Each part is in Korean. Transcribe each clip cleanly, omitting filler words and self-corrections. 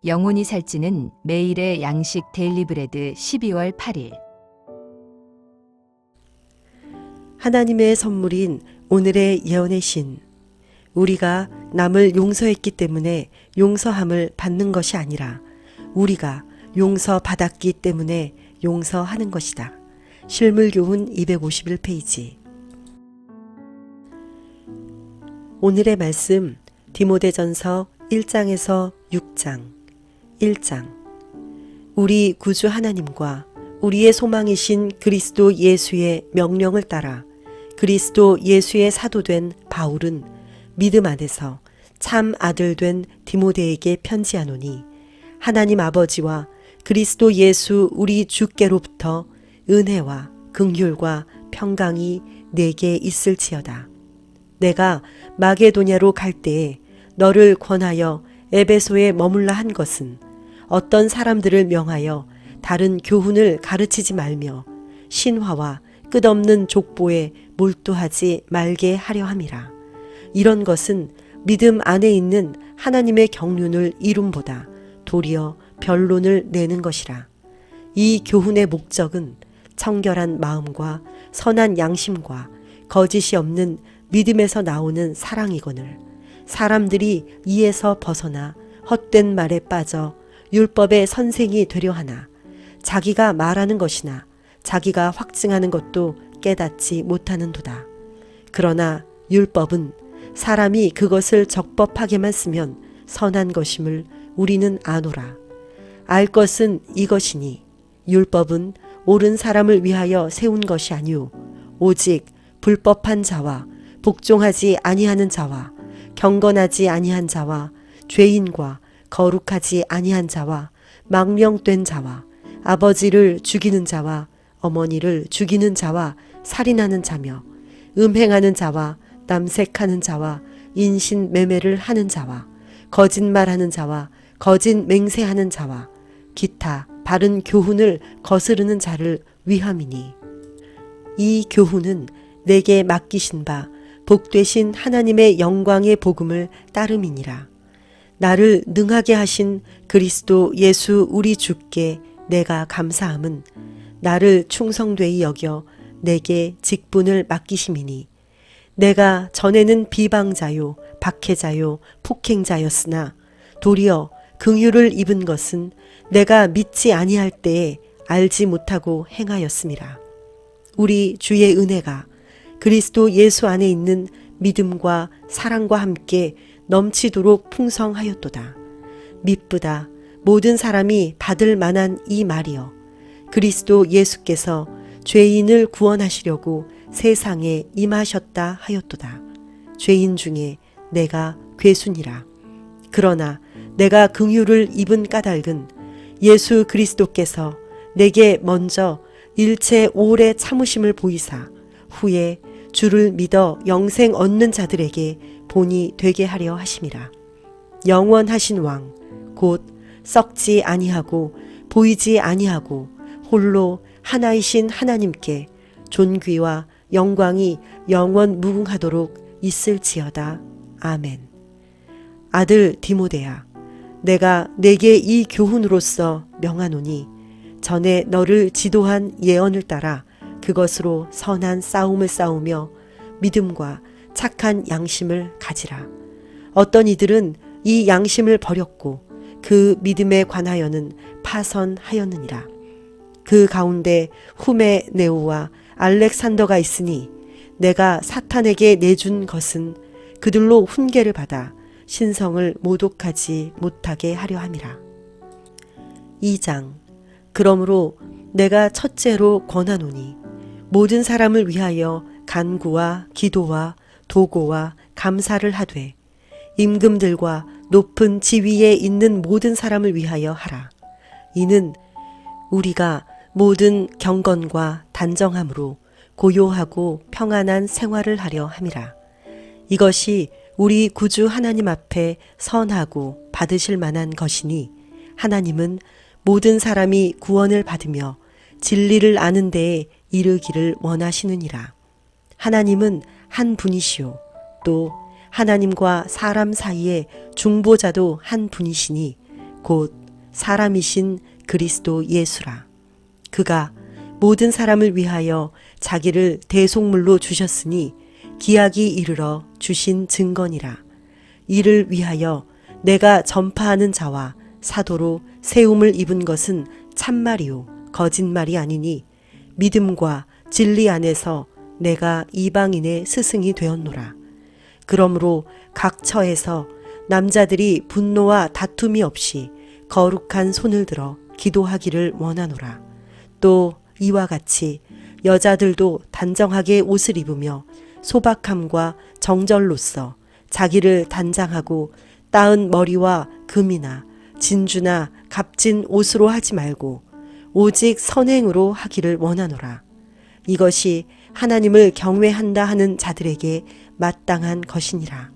영혼이 살찌는 매일의 양식 데일리브레드 12월 8일. 하나님의 선물인 오늘의 예언의 신. 우리가 남을 용서했기 때문에 용서함을 받는 것이 아니라 우리가 용서받았기 때문에 용서하는 것이다. 실물교훈 251페이지. 오늘의 말씀 디모데전서 1장에서 6장. 1장. 우리 구주 하나님과 우리의 소망이신 그리스도 예수의 명령을 따라 그리스도 예수의 사도된 바울은 믿음 안에서 참 아들 된 디모데에게 편지하노니 하나님 아버지와 그리스도 예수 우리 주께로부터 은혜와 긍휼과 평강이 내게 있을지어다. 내가 마게도냐로 갈 때에 너를 권하여 에베소에 머물라 한 것은 어떤 사람들을 명하여 다른 교훈을 가르치지 말며 신화와 끝없는 족보에 몰두하지 말게 하려 함이라. 이런 것은 믿음 안에 있는 하나님의 경륜을 이룸보다 도리어 변론을 내는 것이라. 이 교훈의 목적은 청결한 마음과 선한 양심과 거짓이 없는 믿음에서 나오는 사랑이거늘 사람들이 이에서 벗어나 헛된 말에 빠져 율법의 선생이 되려 하나 자기가 말하는 것이나 자기가 확증하는 것도 깨닫지 못하는도다. 그러나 율법은 사람이 그것을 적법하게만 쓰면 선한 것임을 우리는 아노라. 알 것은 이것이니 율법은 옳은 사람을 위하여 세운 것이 아니오 오직 불법한 자와 복종하지 아니하는 자와 경건하지 아니한 자와 죄인과 거룩하지 아니한 자와 망령된 자와 아버지를 죽이는 자와 어머니를 죽이는 자와 살인하는 자며 음행하는 자와 남색하는 자와 인신매매를 하는 자와 거짓말하는 자와 거짓 맹세하는 자와 기타 바른 교훈을 거스르는 자를 위함이니 이 교훈은 내게 맡기신 바 복되신 하나님의 영광의 복음을 따름이니라. 나를 능하게 하신 그리스도 예수 우리 주께 내가 감사함은 나를 충성되이 여겨 내게 직분을 맡기심이니 내가 전에는 비방자요 박해자요 폭행자였으나 도리어 긍휼을 입은 것은 내가 믿지 아니할 때에 알지 못하고 행하였음이라. 우리 주의 은혜가 그리스도 예수 안에 있는 믿음과 사랑과 함께 넘치도록 풍성하였도다. 미쁘다 모든 사람이 받을 만한 이 말이여 그리스도 예수께서 죄인을 구원하시려고 세상에 임하셨다 하였도다. 죄인 중에 내가 괴순이라. 그러나 내가 긍휼을 입은 까닭은 예수 그리스도께서 내게 먼저 일체 오래 참으심을 보이사 후에 주를 믿어 영생 얻는 자들에게 본이 되게 하려 하심이라. 영원하신 왕 곧 썩지 아니하고 보이지 아니하고 홀로 하나이신 하나님께 존귀와 영광이 영원 무궁하도록 있을지어다. 아멘. 아들 디모데야, 내가 내게 이 교훈으로서 명하노니 전에 너를 지도한 예언을 따라 그것으로 선한 싸움을 싸우며 믿음과 착한 양심을 가지라. 어떤 이들은 이 양심을 버렸고 그 믿음에 관하여는 파선하였느니라. 그 가운데 후메네오와 알렉산더가 있으니 내가 사탄에게 내준 것은 그들로 훈계를 받아 신성을 모독하지 못하게 하려 함이라. 2장. 그러므로 내가 첫째로 권하노니 모든 사람을 위하여 간구와 기도와 도고와 감사를 하되 임금들과 높은 지위에 있는 모든 사람을 위하여 하라. 이는 우리가 모든 경건과 단정함으로 고요하고 평안한 생활을 하려 함이라. 이것이 우리 구주 하나님 앞에 선하고 받으실 만한 것이니 하나님은 모든 사람이 구원을 받으며 진리를 아는 데에 이르기를 원하시느니라. 하나님은 한 분이시요 또 하나님과 사람 사이의 중보자도 한 분이시니 곧 사람이신 그리스도 예수라. 그가 모든 사람을 위하여 자기를 대속물로 주셨으니 기약이 이르러 주신 증거니라. 이를 위하여 내가 전파하는 자와 사도로 세움을 입은 것은 참말이요 거짓말이 아니니 믿음과 진리 안에서 내가 이방인의 스승이 되었노라. 그러므로 각 처에서 남자들이 분노와 다툼이 없이 거룩한 손을 들어 기도하기를 원하노라. 또 이와 같이 여자들도 단정하게 옷을 입으며 소박함과 정절로써 자기를 단장하고 따은 머리와 금이나 진주나 값진 옷으로 하지 말고 오직 선행으로 하기를 원하노라. 이것이 하나님을 경외한다 하는 자들에게 마땅한 것이니라.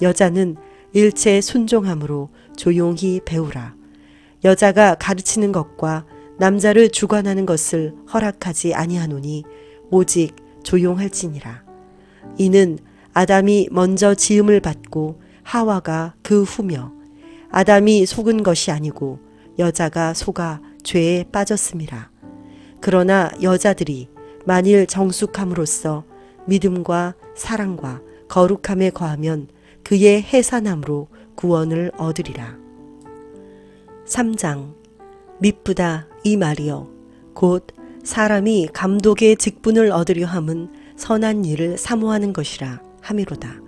여자는 일체 순종함으로 조용히 배우라. 여자가 가르치는 것과 남자를 주관하는 것을 허락하지 아니하노니 오직 조용할지니라. 이는 아담이 먼저 지음을 받고 하와가 그 후며 아담이 속은 것이 아니고 여자가 속아 죄에 빠졌음이라. 그러나 여자들이 만일 정숙함으로써 믿음과 사랑과 거룩함에 거하면 그의 해산함으로 구원을 얻으리라. 3장. 미쁘다 이 말이여 곧 사람이 감독의 직분을 얻으려 함은 선한 일을 사모하는 것이라 함이로다.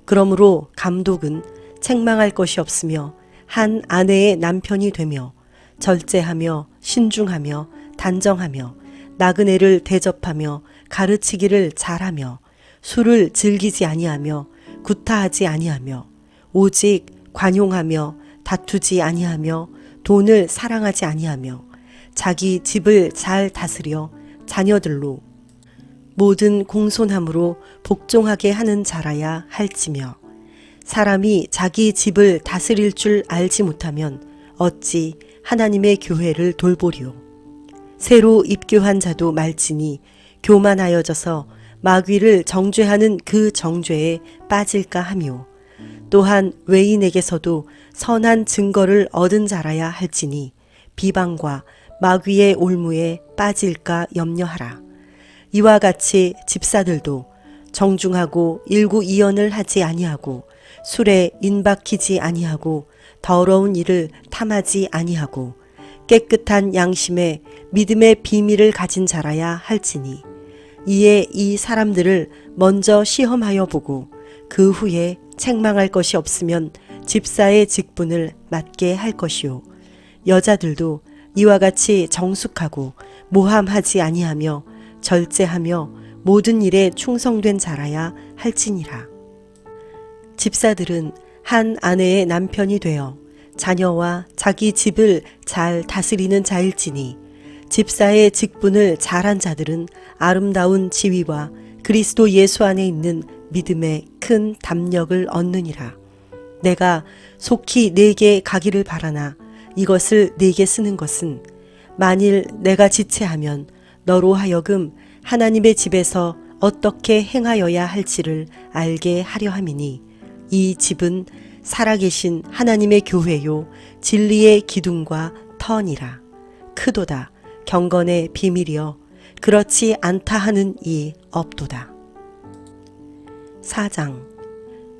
그러므로 감독은 책망할 것이 없으며 한 아내의 남편이 되며 절제하며 신중하며 단정하며 나그네를 대접하며 가르치기를 잘하며 술을 즐기지 아니하며 구타하지 아니하며 오직 관용하며 다투지 아니하며 돈을 사랑하지 아니하며 자기 집을 잘 다스려 자녀들로 모든 공손함으로 복종하게 하는 자라야 할지며 사람이 자기 집을 다스릴 줄 알지 못하면 어찌 하나님의 교회를 돌보리요. 새로 입교한 자도 말지니 교만하여져서 마귀를 정죄하는 그 정죄에 빠질까 하며 또한 외인에게서도 선한 증거를 얻은 자라야 할지니 비방과 마귀의 올무에 빠질까 염려하라. 이와 같이 집사들도 정중하고 일구이연을 하지 아니하고 술에 인박히지 아니하고 더러운 일을 탐하지 아니하고 깨끗한 양심에 믿음의 비밀을 가진 자라야 할지니 이에 이 사람들을 먼저 시험하여 보고 그 후에 책망할 것이 없으면 집사의 직분을 맡게 할 것이요. 여자들도 이와 같이 정숙하고 모함하지 아니하며 절제하며 모든 일에 충성된 자라야 할지니라. 집사들은 한 아내의 남편이 되어 자녀와 자기 집을 잘 다스리는 자일지니 집사의 직분을 잘한 자들은 아름다운 지위와 그리스도 예수 안에 있는 믿음의 큰 담력을 얻느니라. 내가 속히 네게 가기를 바라나 이것을 네게 쓰는 것은 만일 내가 지체하면 너로 하여금 하나님의 집에서 어떻게 행하여야 할지를 알게 하려 함이니 이 집은 살아계신 하나님의 교회요 진리의 기둥과 터니라. 크도다 경건의 비밀이여 그렇지 않다 하는 이 없도다. 4장.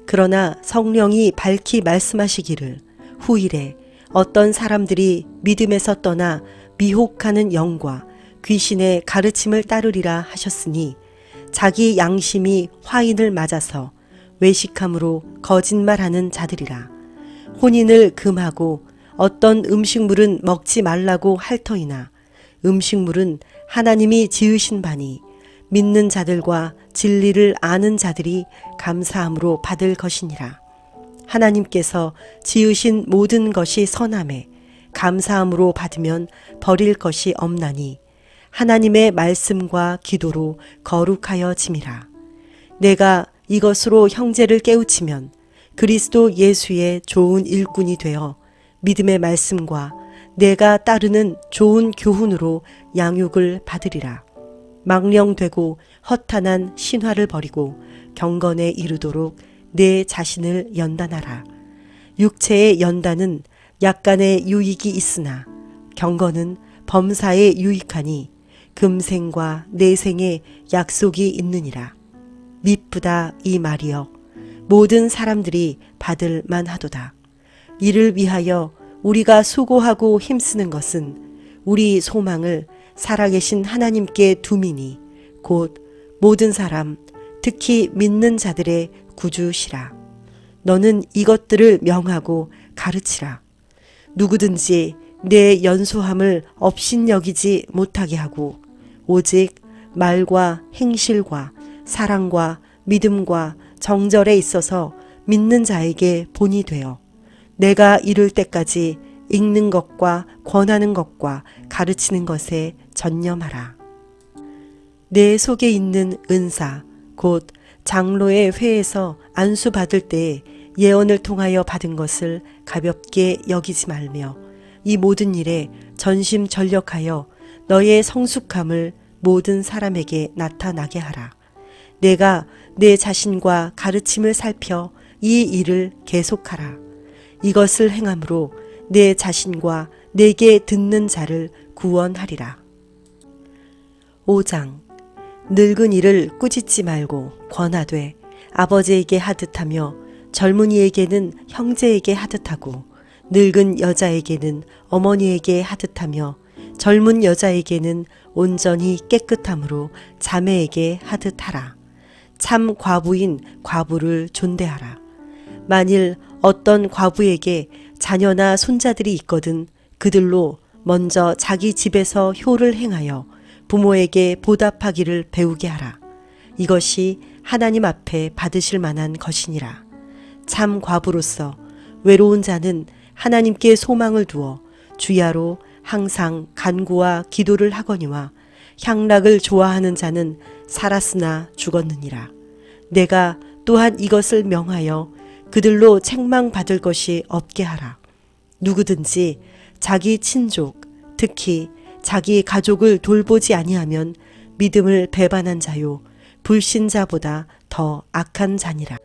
그러나 성령이 밝히 말씀하시기를 후일에 어떤 사람들이 믿음에서 떠나 미혹하는 영과 귀신의 가르침을 따르리라 하셨으니 자기 양심이 화인을 맞아서 외식함으로 거짓말하는 자들이라. 혼인을 금하고 어떤 음식물은 먹지 말라고 할 터이나 음식물은 하나님이 지으신 바니 믿는 자들과 진리를 아는 자들이 감사함으로 받을 것이니라. 하나님께서 지으신 모든 것이 선함에 감사함으로 받으면 버릴 것이 없나니 하나님의 말씀과 기도로 거룩하여 짐이라. 내가 이것으로 형제를 깨우치면 그리스도 예수의 좋은 일꾼이 되어 믿음의 말씀과 내가 따르는 좋은 교훈으로 양육을 받으리라. 망령되고 허탄한 신화를 버리고 경건에 이르도록 내 자신을 연단하라. 육체의 연단은 약간의 유익이 있으나 경건은 범사에 유익하니 금생과 내생에 약속이 있느니라. 미쁘다 이 말이여. 모든 사람들이 받을 만하도다. 이를 위하여 우리가 수고하고 힘쓰는 것은 우리 소망을 살아계신 하나님께 두미니 곧 모든 사람 특히 믿는 자들의 구주시라. 너는 이것들을 명하고 가르치라. 누구든지 내 연소함을 업신여기지 못하게 하고 오직 말과 행실과 사랑과 믿음과 정절에 있어서 믿는 자에게 본이 되어 내가 이룰 때까지 읽는 것과 권하는 것과 가르치는 것에 전념하라. 내 속에 있는 은사 곧 장로의 회에서 안수받을 때에 예언을 통하여 받은 것을 가볍게 여기지 말며 이 모든 일에 전심전력하여 너의 성숙함을 모든 사람에게 나타나게 하라. 내가 내 자신과 가르침을 살펴 이 일을 계속하라. 이것을 행함으로 내 자신과 내게 듣는 자를 구원하리라. 5장. 늙은 이를 꾸짖지 말고 권하되 아버지에게 하듯하며 젊은이에게는 형제에게 하듯하고 늙은 여자에게는 어머니에게 하듯하며 젊은 여자에게는 온전히 깨끗함으로 자매에게 하듯하라. 참 과부인 과부를 존대하라. 만일 어떤 과부에게 자녀나 손자들이 있거든 그들로 먼저 자기 집에서 효를 행하여 부모에게 보답하기를 배우게 하라. 이것이 하나님 앞에 받으실 만한 것이니라. 참 과부로서 외로운 자는 하나님께 소망을 두어 주야로 항상 간구와 기도를 하거니와 향락을 좋아하는 자는 살았으나 죽었느니라. 내가 또한 이것을 명하여 그들로 책망받을 것이 없게 하라. 누구든지 자기 친족, 특히 자기 가족을 돌보지 아니하면 믿음을 배반한 자요 불신자보다 더 악한 자니라.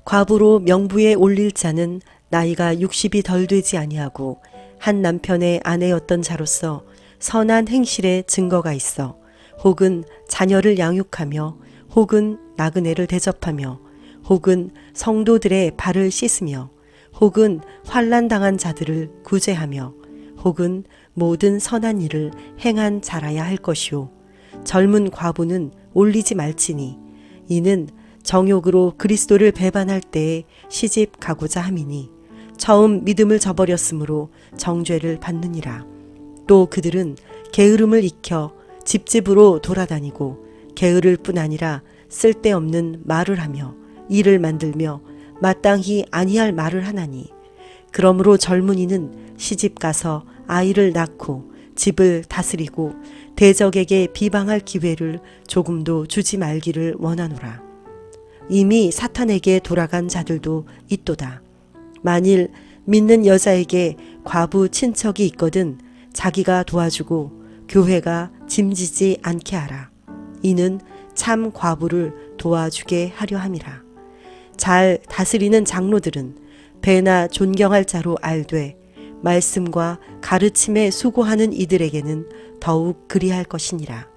과부로 명부에 올릴 자는 나이가 60이 덜 되지 아니하고 한 남편의 아내였던 자로서 선한 행실의 증거가 있어 혹은 자녀를 양육하며 혹은 나그네를 대접하며 혹은 성도들의 발을 씻으며 혹은 환난당한 자들을 구제하며 혹은 모든 선한 일을 행한 자라야 할 것이요 젊은 과부는 올리지 말지니 이는 정욕으로 그리스도를 배반할 때에 시집 가고자 함이니 처음 믿음을 저버렸으므로 정죄를 받느니라. 또 그들은 게으름을 익혀 집집으로 돌아다니고 게으를 뿐 아니라 쓸데없는 말을 하며 일을 만들며 마땅히 아니할 말을 하나니 그러므로 젊은이는 시집 가서 아이를 낳고 집을 다스리고 대적에게 비방할 기회를 조금도 주지 말기를 원하노라. 이미 사탄에게 돌아간 자들도 있도다. 만일 믿는 여자에게 과부 친척이 있거든 자기가 도와주고 교회가 짐지지 않게 하라. 이는 참 과부를 도와주게 하려 함이라. 잘 다스리는 장로들은 배나 존경할 자로 알되 말씀과 가르침에 수고하는 이들에게는 더욱 그리할 것이니라.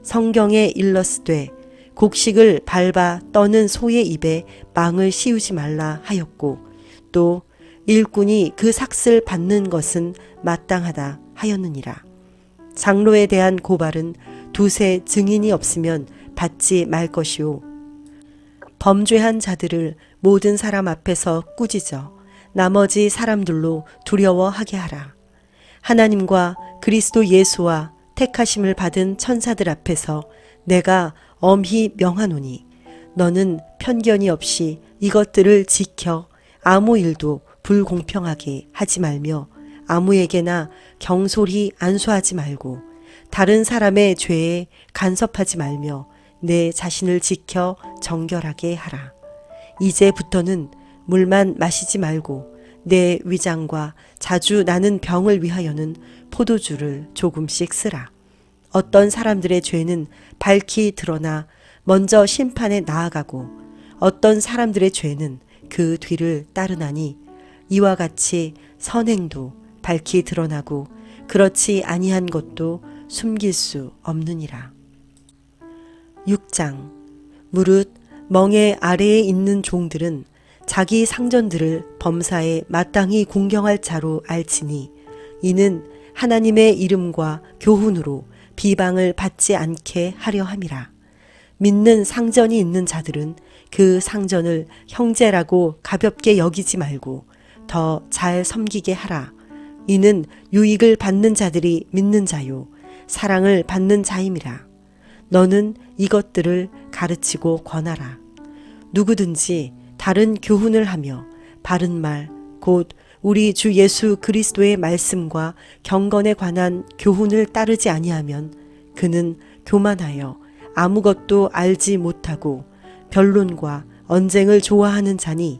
성경에 일렀으되 곡식을 밟아 떠는 소의 입에 망을 씌우지 말라 하였고 또 일꾼이 그 삭슬 받는 것은 마땅하다 하였느니라. 장로에 대한 고발은 두세 증인이 없으면 받지 말 것이요 범죄한 자들을 모든 사람 앞에서 꾸짖어 나머지 사람들로 두려워하게 하라. 하나님과 그리스도 예수와 택하심을 받은 천사들 앞에서 내가 엄히 명하노니 너는 편견이 없이 이것들을 지켜 아무 일도 불공평하게 하지 말며 아무에게나 경솔히 안수하지 말고 다른 사람의 죄에 간섭하지 말며 내 자신을 지켜 정결하게 하라. 이제부터는 물만 마시지 말고 내 위장과 자주 나는 병을 위하여는 포도주를 조금씩 쓰라. 어떤 사람들의 죄는 밝히 드러나 먼저 심판에 나아가고 어떤 사람들의 죄는 그 뒤를 따르나니 이와 같이 선행도 밝히 드러나고 그렇지 아니한 것도 숨길 수 없느니라. 6장. 무릇 멍에 아래에 있는 종들은 자기 상전들을 범사에 마땅히 공경할 자로 알지니 이는 하나님의 이름과 교훈으로 비방을 받지 않게 하려 함이라. 믿는 상전이 있는 자들은 그 상전을 형제라고 가볍게 여기지 말고 더 잘 섬기게 하라. 이는 유익을 받는 자들이 믿는 자요 사랑을 받는 자임이라. 너는 이것들을 가르치고 권하라. 누구든지 다른 교훈을 하며 바른 말 곧 우리 주 예수 그리스도의 말씀과 경건에 관한 교훈을 따르지 아니하면 그는 교만하여 아무것도 알지 못하고 변론과 언쟁을 좋아하는 자니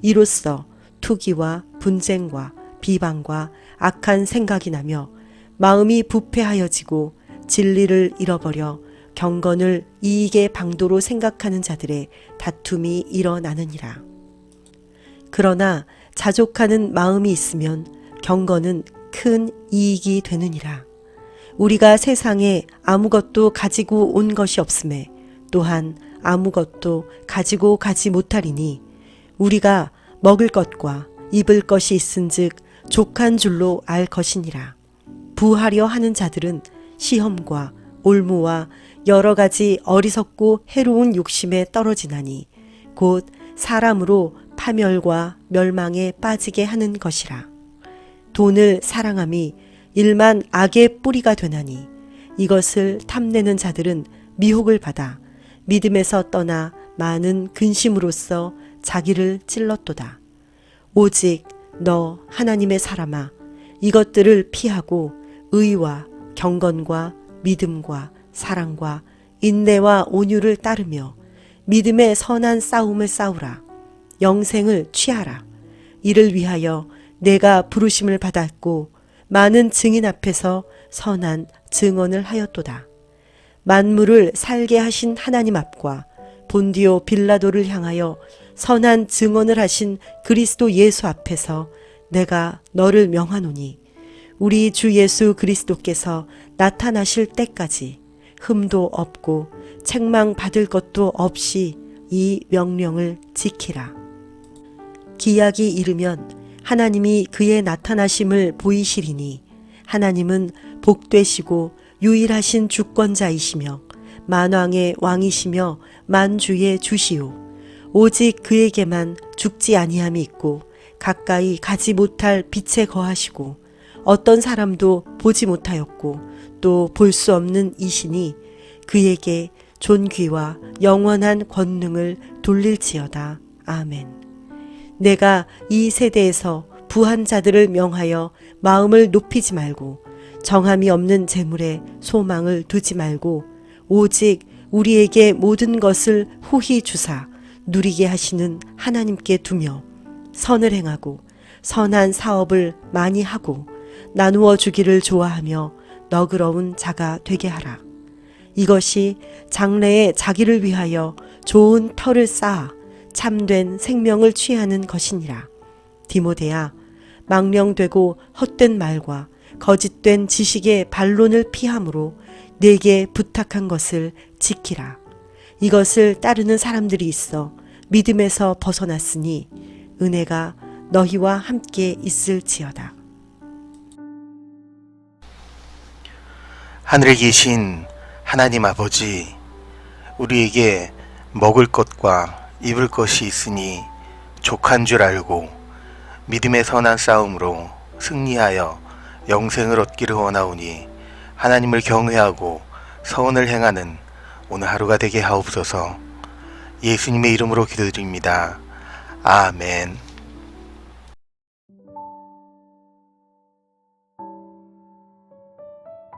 이로써 투기와 분쟁과 비방과 악한 생각이 나며 마음이 부패하여지고 진리를 잃어버려 경건을 이익의 방도로 생각하는 자들의 다툼이 일어나느니라. 그러나 자족하는 마음이 있으면 경건은 큰 이익이 되느니라. 우리가 세상에 아무것도 가지고 온 것이 없음에 또한 아무것도 가지고 가지 못하리니 우리가 먹을 것과 입을 것이 있은즉 족한 줄로 알 것이니라. 부하려 하는 자들은 시험과 올무와 여러 가지 어리석고 해로운 욕심에 떨어지나니 곧 사람으로 파멸과 멸망에 빠지게 하는 것이라. 돈을 사랑함이 일만 악의 뿌리가 되나니 이것을 탐내는 자들은 미혹을 받아 믿음에서 떠나 많은 근심으로써 자기를 찔렀도다. 오직 너 하나님의 사람아 이것들을 피하고 의와 경건과 믿음과 사랑과 인내와 온유를 따르며 믿음의 선한 싸움을 싸우라. 영생을 취하라. 이를 위하여 내가 부르심을 받았고 많은 증인 앞에서 선한 증언을 하였도다. 만물을 살게 하신 하나님 앞과 본디오 빌라도를 향하여 선한 증언을 하신 그리스도 예수 앞에서 내가 너를 명하노니 우리 주 예수 그리스도께서 나타나실 때까지 흠도 없고 책망 받을 것도 없이 이 명령을 지키라. 기약이 이르면 하나님이 그의 나타나심을 보이시리니 하나님은 복되시고 유일하신 주권자이시며 만왕의 왕이시며 만주의 주시오. 오직 그에게만 죽지 아니함이 있고 가까이 가지 못할 빛에 거하시고 어떤 사람도 보지 못하였고 또 볼 수 없는 이시니 그에게 존귀와 영원한 권능을 돌릴지어다. 아멘. 내가 이 세대에서 부한 자들을 명하여 마음을 높이지 말고 정함이 없는 재물에 소망을 두지 말고 오직 우리에게 모든 것을 후히 주사 누리게 하시는 하나님께 두며 선을 행하고 선한 사업을 많이 하고 나누어 주기를 좋아하며 너그러운 자가 되게 하라. 이것이 장래에 자기를 위하여 좋은 터를 쌓아 참된 생명을 취하는 것이니라. 디모데야, 망령되고 헛된 말과 거짓된 지식의 반론을 피함으로 내게 부탁한 것을 지키라. 이것을 따르는 사람들이 있어 믿음에서 벗어났으니 은혜가 너희와 함께 있을지어다. 하늘에 계신 하나님 아버지, 우리에게 먹을 것과 입을 것이 있으니 족한 줄 알고 믿음의 선한 싸움으로 승리하여 영생을 얻기를 원하오니 하나님을 경외하고 선을 행하는 오늘 하루가 되게 하옵소서. 예수님의 이름으로 기도드립니다. 아멘.